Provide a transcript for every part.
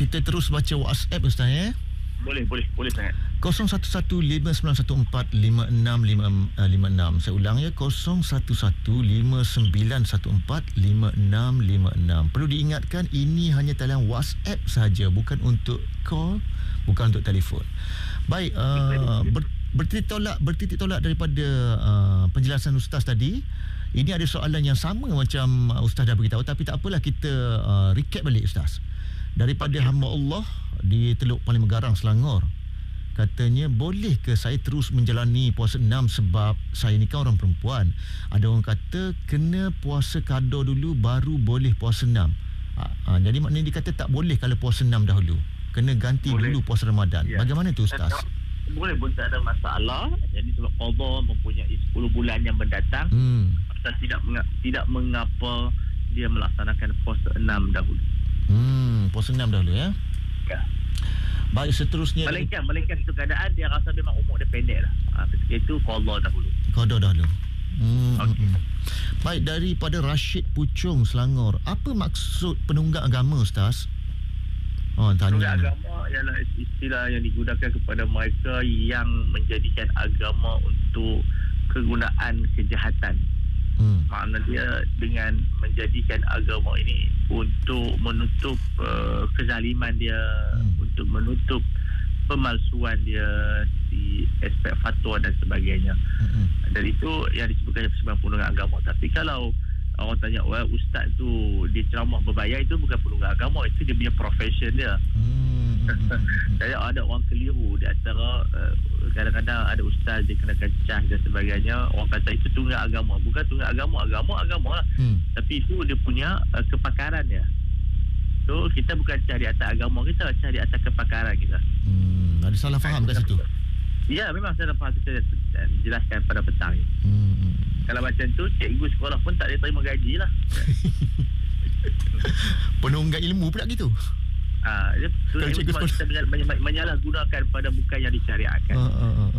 Kita terus baca WhatsApp Ustaz ya. Boleh sangat. 0115145656. Saya ulang ya, 0115145656. Perlu diingatkan, ini hanya talian WhatsApp saja, bukan untuk call, bukan untuk telefon. Baik, bertitik tolak daripada penjelasan Ustaz tadi. Ini ada soalan yang sama macam Ustaz dah beritahu, tapi tak apalah, kita recap balik Ustaz. Daripada hamba Allah di Teluk Paling Megarang, Selangor. Katanya, boleh ke saya terus menjalani puasa 6 sebab saya ni kan orang perempuan. Ada orang kata kena puasa qada dulu baru boleh puasa 6. Jadi maknanya dia kata tak boleh kalau puasa 6 dahulu. Kena ganti dulu puasa Ramadan. Ya. Bagaimana tu Ustaz? Boleh pun, tak ada masalah. Jadi sebab qada mempunyai 10 bulan yang mendatang. Ustaz tidak mengapa dia melaksanakan puasa 6 dahulu. Puasa 6 dahulu ya. Ya. Baik, seterusnya Melainkan itu keadaan dia rasa memang umur dia pendek lah. Ketika itu qada dahulu. Okay. Baik, daripada Rashid Puchong, Selangor. Apa maksud penunggak agama Ustaz? Penunggak agama ialah istilah yang digunakan kepada mereka yang menjadikan agama untuk kegunaan kejahatan. Makna dia dengan menjadikan agama ini untuk menutup kezaliman dia, untuk menutup pemalsuan dia di aspek fatwa dan sebagainya. Dan itu yang disebutkan sebagai penunggak agama. Tapi kalau orang tanya, ustaz tu dia ceramah berbayar, itu bukan penunggak agama, itu dia punya profession dia. Saya ada orang keliru di antara kadang-kadang ada ustaz dia kenakan cas dan sebagainya, orang kata itu tunggak agama. Bukan tunggak agama lah. Tapi itu dia punya kepakaran dia. So kita bukan cari atas agama kita, cari atas kepakaran kita. Ada salah faham kat situ. Ya, memang salah faham. Kita jelaskan pada petang ni. Kalau macam tu, cikgu sekolah pun tak boleh terima gaji lah. Penunggak ilmu pula gitu. Kalau cikgu sekolah menyalahgunakan pada bukan yang disyariatkan.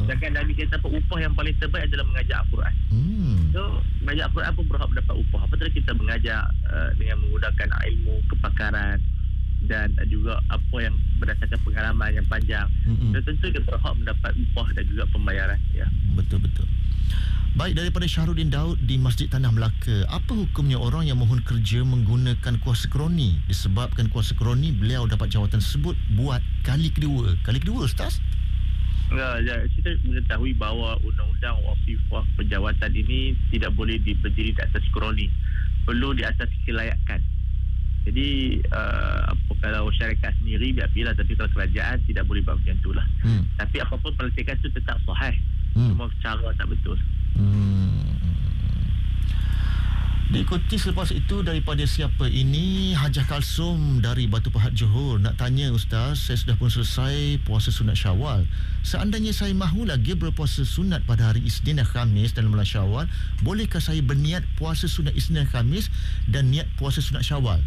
Sedangkan Nabi kata upah yang paling terbaik adalah mengajar Al-Quran. So mengajar Al-Quran pun berhak mendapat upah. Apatah kita mengajar dengan menggunakan ilmu, kepakaran dan juga apa yang berdasarkan pengalaman yang panjang. So tentu dia berhak mendapat upah dan juga pembayaran. Ya. Betul. Baik, daripada Syahrudin Daud di Masjid Tanah Melaka. Apa hukumnya orang yang mohon kerja menggunakan kuasa kroni? Disebabkan kuasa kroni, beliau dapat jawatan tersebut buat kali kedua. Kali kedua Ustaz? Kita mengetahui bahawa undang-undang wasifah penjawatan ini tidak boleh berdiri di atas kroni. Perlu di atas kelayakan. Jadi kalau syarikat sendiri biar-biarlah, tapi kalau kerajaan tidak boleh buat macam itulah. Tapi apapun pelantikan itu tetap sahih. Cuma cara tak betul. Diikuti selepas itu daripada siapa ini? Hajah Kalsum dari Batu Pahat, Johor. Nak tanya Ustaz, saya sudah pun selesai puasa sunat Syawal. Seandainya saya mahu lagi berpuasa sunat pada hari Isnin dan Khamis dalam bulan Syawal, bolehkah saya berniat puasa sunat Isnin dan Khamis dan niat puasa sunat Syawal?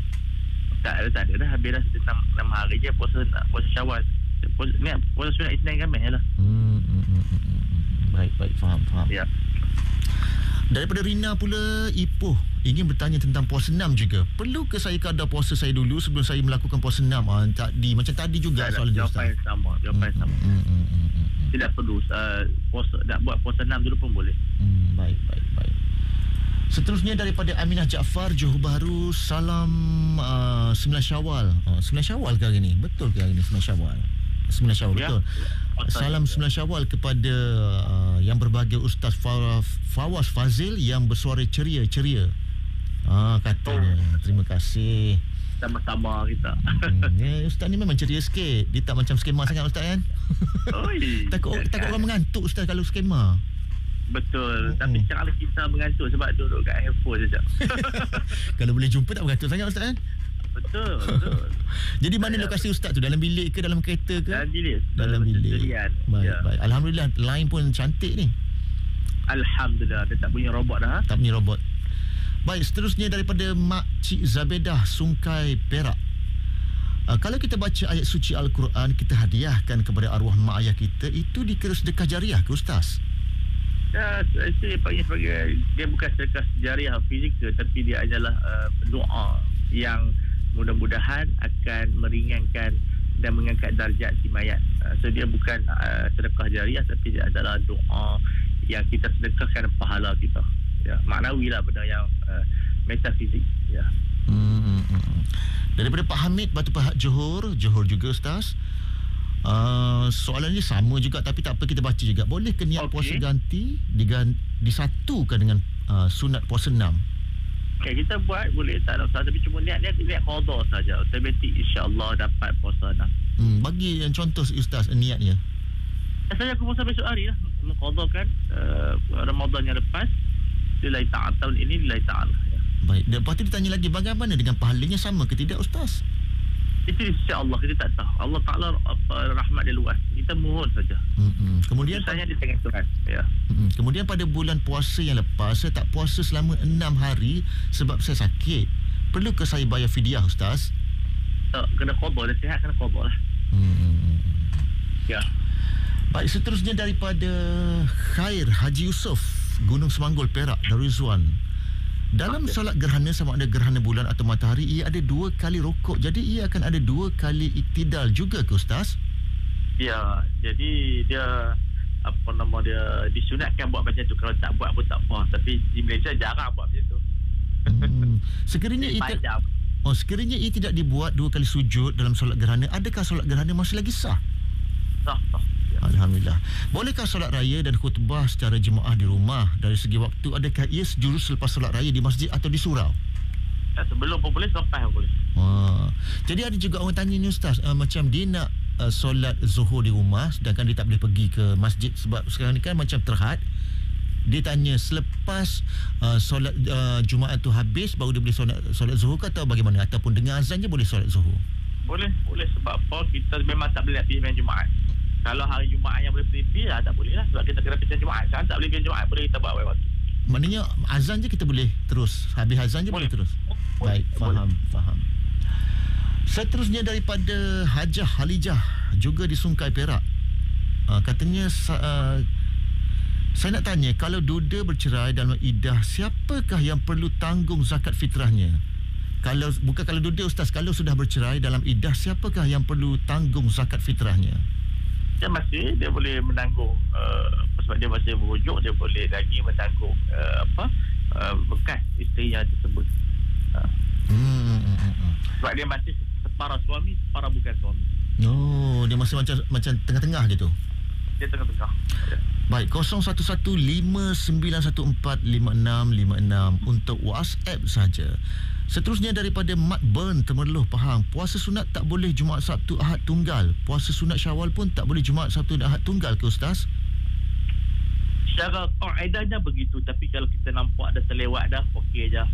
Tak ada dah. Habislah 6 hari je puasa Syawal. Puasa sunat Isnin dan Khamis lah. Baik, faham. Ya. Daripada Rina pula, Ipoh ingin bertanya tentang puasa 6 juga. Perlu ke saya qada puasa saya dulu sebelum saya melakukan puasa 6? Macam tadi juga soalan dia Ustaz. Jawapan sama. Tidak perlu nak buat puasa 6 dulu pun boleh. Baik. Seterusnya daripada Aminah Jaafar, Johor Bahru. Salam 9 Syawal. 9 Syawal ke hari ni? Betul ke hari ni 9 Syawal? 9 Syawal, betul. Salam 9 Syawal kepada yang berbahagia Ustaz Fawaz Fazil yang bersuara ceria. Katanya. Terima kasih. Sama-sama kita. Ustaz ni memang ceria sikit. Dia tak macam skema sangat Ustaz kan? Takut orang mengantuk Ustaz kalau skema. Betul. Tapi cara kita mengantuk sebab duduk kat handphone saja. Kalau boleh jumpa tak mengantuk sangat Ustaz kan? Betul. Jadi mana lokasi Ustaz tu? Dalam bilik ke dalam kereta ke? Dalam bilik. Baik. Alhamdulillah, line pun cantik ni. Alhamdulillah, dia tak bunyi robot dah. Tak bunyi robot. Baik, seterusnya daripada Mak Cik Zabedah, Sungkai Perak. Kalau kita baca ayat suci Al-Quran, kita hadiahkan kepada arwah mak ayah kita, itu dikira sedekah jariah ke Ustaz? Saya panggil sebagai, dia bukan sedekah jariah fizikal, tapi dia adalah doa yang mudah-mudahan akan meringankan dan mengangkat darjat si mayat. So dia bukan sedekah jariah, tapi dia adalah doa yang kita sedekahkan pahala kita. Ya, maknawi lah, benda yang metafizik. Ya. Daripada Pak Hamid Batu Pahat Johor juga Ustaz. Soalan ni sama juga, tapi tak apa, kita baca juga. Boleh ke niat puasa ganti disatukan dengan sunat puasa 6? Okay, kita buat boleh, tak ada masalah, tapi cuma niat qada saja. Automatik insya-Allah dapat puasa 6. Bagi yang contoh Ustaz niatnya. Saya aku puasa besok hari lah, mengqadakan Ramadan yang lepas lillahi ta'ala, tahun ini lillahi ta'ala. Ya. Baik, dan lepas tu ditanya lagi, bagaimana dengan pahalanya, sama ke tidak Ustaz? Itu insya-Allah kita tak tahu. Allah Ta'ala rahmat dia luas. Kita mohon saja. Kemudian saya di tangan Tuhan. Ya. Kemudian pada bulan puasa yang lepas, saya tak puasa selama 6 hari sebab saya sakit. Perlu ke saya bayar fidyah Ustaz? Tak, kena qada, dah sihat kena qada lah. Ya. Baik, seterusnya daripada Khair Haji Yusof, Gunung Semanggol, Perak, Daruzwan. Dalam solat gerhana, sama ada gerhana bulan atau matahari, ia ada 2 kali rukuk. Jadi ia akan ada 2 kali iktidal juga ke Ustaz? Ya, jadi dia disunatkan buat macam tu. Kalau tak buat pun tak apa. Tapi di Malaysia jarang buat macam tu. Sekiranya ia tidak dibuat 2 kali sujud dalam solat gerhana, adakah solat gerhana masih lagi sah? Sah. Alhamdulillah. Bolehkah solat raya dan khutbah secara jemaah di rumah? Dari segi waktu, adakah ia sejurus selepas solat raya di masjid atau di surau? Sebelum pun boleh, selepas pun boleh. Jadi ada juga orang tanya ni Ustaz, macam dia nak solat zuhur di rumah, sedangkan dia tak boleh pergi ke masjid sebab sekarang ni kan macam terhad. Dia tanya selepas solat Jumaat tu habis baru dia boleh solat zuhur ke, atau bagaimana? Ataupun dengan azan je boleh solat zuhur? Boleh. Sebab apa? Kita memang tak boleh nak pergi main Jumaat. Kalau hari Jumaat yang boleh pergi tak boleh lah. Sebab kita kena pergi Jumaat. Sekarang tak boleh pergi Jumaat, boleh kita buat waktu. Maknanya azan je kita boleh terus. Habis azan je boleh terus. Baik, faham. Seterusnya daripada Hajah Halijah, juga di Sungkai, Perak. Katanya saya nak tanya, kalau duda bercerai dalam iddah, siapakah yang perlu tanggung zakat fitrahnya? Kalau duda Ustaz, kalau sudah bercerai dalam iddah, siapakah yang perlu tanggung zakat fitrahnya? Dia boleh menanggung sebab dia masih berujuk, dia boleh lagi menanggung bekas isteri yang tersebut. Sebab dia masih separa suami, separa bukan suami. Dia masih macam tengah-tengah gitu. Dia tengah-tengah. Ya. Baik, 0115945656 untuk WhatsApp saja. Seterusnya daripada Mat Burn, Temerloh, Pahang. Puasa sunat tak boleh Jumaat, Sabtu, Ahad tunggal. Puasa sunat Syawal pun tak boleh Jumaat, Sabtu dan Ahad tunggal ke Ustaz? Secara kaedahnya begitu, tapi kalau kita nampak dah terlewat dah, okey je.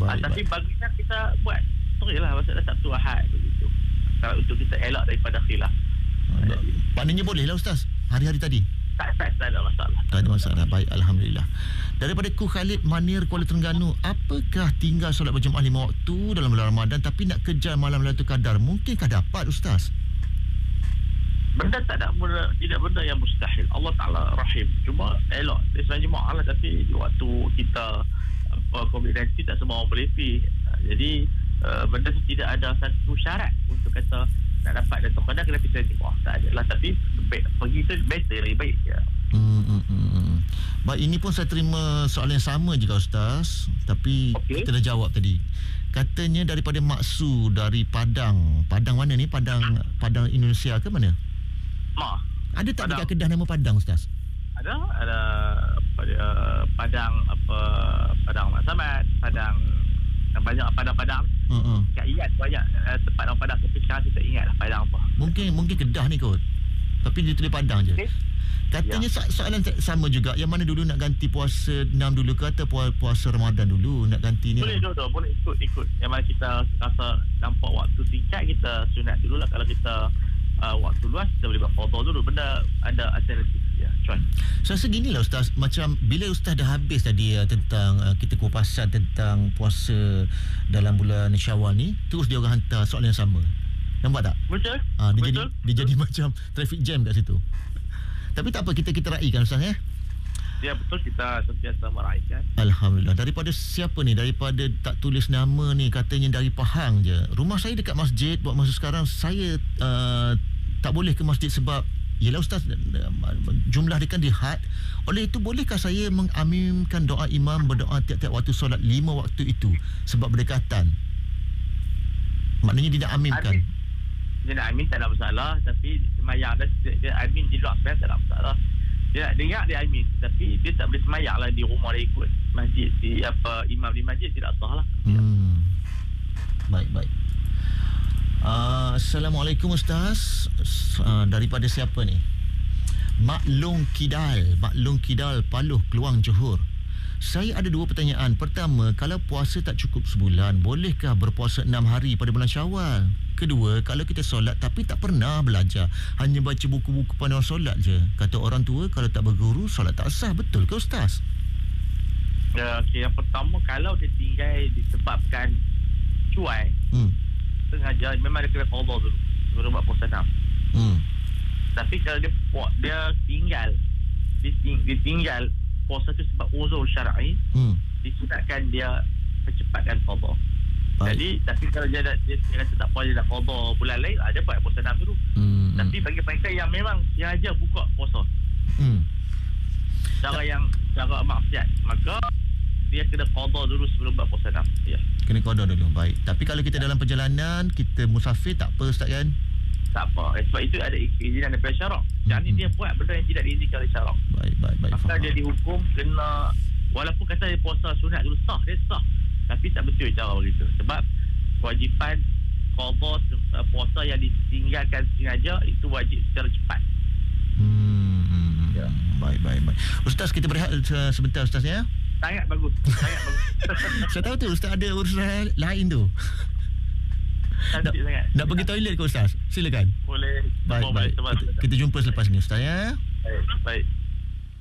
Tapi baginya kita buat lah masa dah Sabtu, Ahad begitu. Kalau untuk kita elak daripada khilaf. Maknanya boleh lah Ustaz hari-hari tadi? Tak ada masalah. Tak ada masalah. Baik, Alhamdulillah. Daripada Ku Khalid Manir, Kuala Terengganu, apakah tinggal solat berjemaah 5 waktu dalam bulan Ramadan tapi nak kejar malam Lailatul Qadar, mungkinkah dapat Ustaz? Tidak benda yang mustahil. Allah Ta'ala rahim. Cuma elok Islam jemaah lah, tapi waktu kita COVID-19 tak semua orang boleh pergi. Jadi benda tu tidak ada satu syarat untuk kata nak dapat Lailatul Qadar kena pergi jemaah. Tak ada lah, tapi pergi tu better, lebih baik ya. Baik, ini pun saya terima soalan yang sama juga Ustaz, tapi kita dah jawab tadi. Katanya daripada Maksu dari Padang. Padang mana ni? Padang Indonesia ke mana? Ada tak dekat Kedah nama Padang Ustaz? Ada Padang Mak Samad, Padang yang banyak Padang. Tak ingat banyak tempat orang Padang, tapi sekarang saya tak ingat lah Padang apa. Mungkin Kedah ni kot. Tapi dia tulis Padang je. Katanya soalan sama juga. Yang mana dulu nak ganti puasa 6 dulu ke atau puasa Ramadan dulu nak ganti ni? Boleh ikut. Yang mana kita rasa nampak waktu singkat, kita sunat dulu lah. Kalau kita waktu luas, kita boleh buat qada dulu. Benda ada alternatif. Ya, saya rasa gini lah Ustaz, macam bila Ustaz dah habis tadi tentang kita kupasan tentang puasa dalam bulan Syawal ni, terus dia orang hantar soalan yang sama. Nampak tak? Betul. Dia jadi macam traffic jam kat situ. Tapi tak apa, kita raikan Ustaz ya. dia betul kita sentiasa meraihkan. Alhamdulillah. Daripada siapa ni? Daripada tak tulis nama ni, katanya dari Pahang je. Rumah saya dekat masjid. Buat masa sekarang saya tak boleh ke masjid sebab yelah Ustaz, jumlah dia kan dihad. Oleh itu, bolehkah saya mengaminkan doa imam berdoa tiap-tiap waktu solat 5 waktu itu sebab berdekatan? Maknanya dia nak aminkan. Dia nak amin tak ada masalah, tapi semayang dia amin di luar semayang tak ada masalah. Dia nak dengar dia amin, tapi dia tak boleh semayang lah di rumah, dia ikut masjid imam di masjid, tidak sah lah. Baik. Assalamualaikum Ustaz. Daripada siapa ni? Maklong Kidal Paluh Keluang Johor. Saya ada 2 pertanyaan. Pertama, kalau puasa tak cukup sebulan, bolehkah berpuasa 6 hari pada bulan Syawal? Kedua, kalau kita solat tapi tak pernah belajar, hanya baca buku-buku panduan solat je, kata orang tua kalau tak berguru solat tak sah, betul ke Ustaz? Yang pertama, kalau dia tinggal disebabkan cuai, sengaja, memang dia kena qada dulu sebelum buat puasa 6. Tapi kalau dia tinggal puasa tu sebab uzur syar'i, disunatkan dia percepatkan qada. Jadi, tapi kalau dia kata tak apa, dia nak qada bulan lain, dia buat puasa 6 dulu. Tapi bagi mereka yang memang sengaja buka puasa, cara maksiat, maka dia kena qada dulu sebelum buat puasa 6. Ya. Kena qada dulu. Baik. Tapi kalau kita dalam perjalanan, kita musafir, tak apa Ustaz kan? Tak apa. Sebab itu ada izinan daripada syarak. Jadi dia buat benda yang tidak diizinkan oleh syarak. Baik. Maka dia dihukum kena, walaupun kata dia puasa sunat dulu sah, dia sah. Tapi tak betul cara begitu. Sebab kewajipan qada puasa yang ditinggalkan sengaja itu wajib secara cepat. Ya. Baik. Ustaz, kita berehat sebentar Ustaz ya. Sangat bagus. Saya tahu tu Ustaz ada urusan lain tu. Nak pergi toilet ke Ustaz? Silakan. Boleh. Baik. Kita jumpa selepas ni Ustaz ya. Baik.